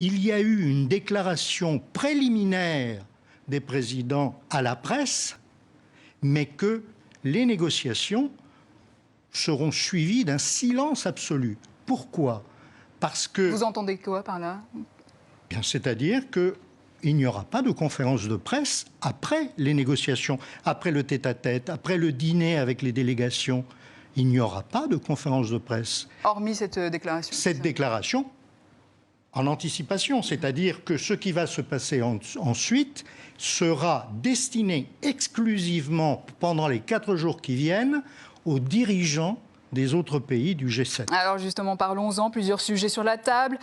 Il y a eu une déclaration préliminaire des présidents à la presse, mais que les négociations seront suivies d'un silence absolu. Pourquoi? Parce que... Vous entendez quoi par là? C'est-à-dire qu'il n'y aura pas de conférence de presse après les négociations, après le tête-à-tête, après le dîner avec les délégations. Il n'y aura pas de conférence de presse. Hormis cette déclaration. Cette déclaration en anticipation, c'est-à-dire que ce qui va se passer ensuite sera destiné exclusivement pendant les 4 jours qui viennent aux dirigeants des autres pays du G7. Alors justement, parlons-en, plusieurs sujets sur la table.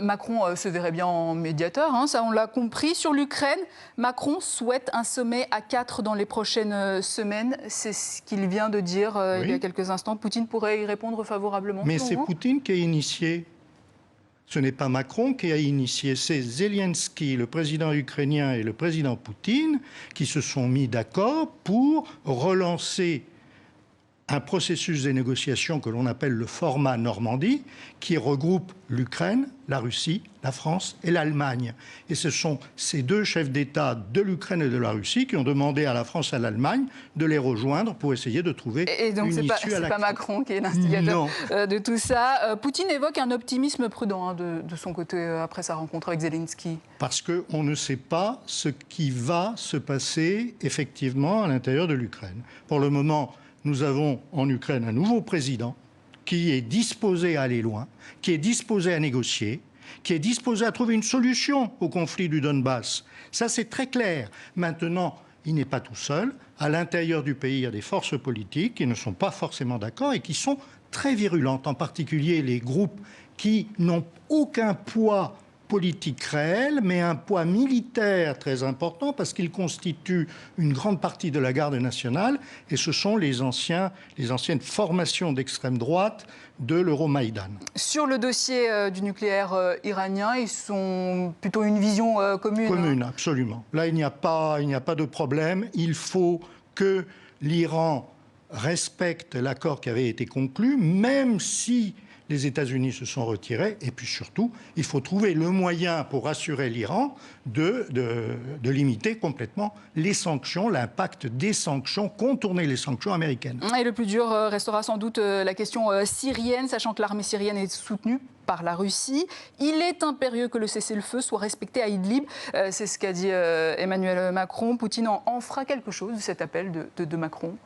Macron se verrait bien en médiateur, hein, ça on l'a compris. Sur l'Ukraine, Macron souhaite un sommet à 4 dans les prochaines semaines. C'est ce qu'il vient de dire oui. Il y a quelques instants. Poutine pourrait y répondre favorablement. Mais c'est Poutine qui a initié. Ce n'est pas Macron qui a initié, c'est Zelensky, le président ukrainien, et le président Poutine qui se sont mis d'accord pour relancer un processus de négociation que l'on appelle le format Normandie, qui regroupe l'Ukraine, la Russie, la France et l'Allemagne. Et ce sont ces 2 chefs d'État de l'Ukraine et de la Russie qui ont demandé à la France et à l'Allemagne de les rejoindre pour essayer de trouver une issue à la crise. Et donc c'est pas Macron qui est l'instigateur de tout ça. Poutine évoque un optimisme prudent hein, de son côté après sa rencontre avec Zelensky. Parce qu'on ne sait pas ce qui va se passer effectivement à l'intérieur de l'Ukraine. Pour le moment, nous avons en Ukraine un nouveau président qui est disposé à aller loin, qui est disposé à négocier, qui est disposé à trouver une solution au conflit du Donbass. Ça, c'est très clair. Maintenant, il n'est pas tout seul. À l'intérieur du pays, il y a des forces politiques qui ne sont pas forcément d'accord et qui sont très virulentes, en particulier les groupes qui n'ont aucun poids politique réel, mais un poids militaire très important parce qu'il constitue une grande partie de la garde nationale et ce sont les anciennes formations d'extrême droite de l'Euromaïdan. Sur le dossier du nucléaire iranien, ils ont plutôt une vision commune. Commune, absolument. Là, il n'y a pas de problème. Il faut que l'Iran respecte l'accord qui avait été conclu, même si les États-Unis se sont retirés, et puis surtout, il faut trouver le moyen pour assurer l'Iran de limiter complètement les sanctions, l'impact des sanctions, contourner les sanctions américaines. Et le plus dur restera sans doute la question syrienne, sachant que l'armée syrienne est soutenue par la Russie. Il est impérieux que le cessez-le-feu soit respecté à Idlib. C'est ce qu'a dit Emmanuel Macron. Poutine en fera quelque chose de cet appel de Macron?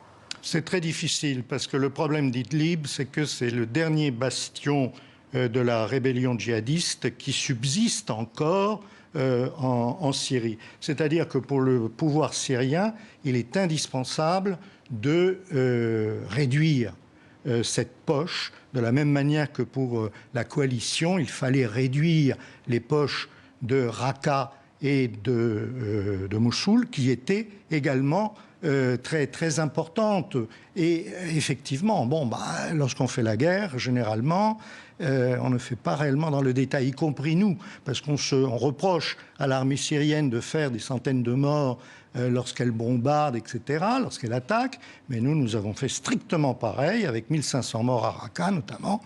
C'est très difficile parce que le problème d'Idlib, c'est que c'est le dernier bastion de la rébellion djihadiste qui subsiste encore en Syrie. C'est-à-dire que pour le pouvoir syrien, il est indispensable de réduire cette poche, de la même manière que pour la coalition, il fallait réduire les poches de Raqqa et de Mossoul, qui étaient également très importante. Et effectivement, lorsqu'on fait la guerre, généralement, on ne fait pas réellement dans le détail, y compris nous, parce qu'on reproche à l'armée syrienne de faire des centaines de morts lorsqu'elle bombarde, etc., lorsqu'elle attaque. Mais nous avons fait strictement pareil, avec 1500 morts à Raqqa notamment.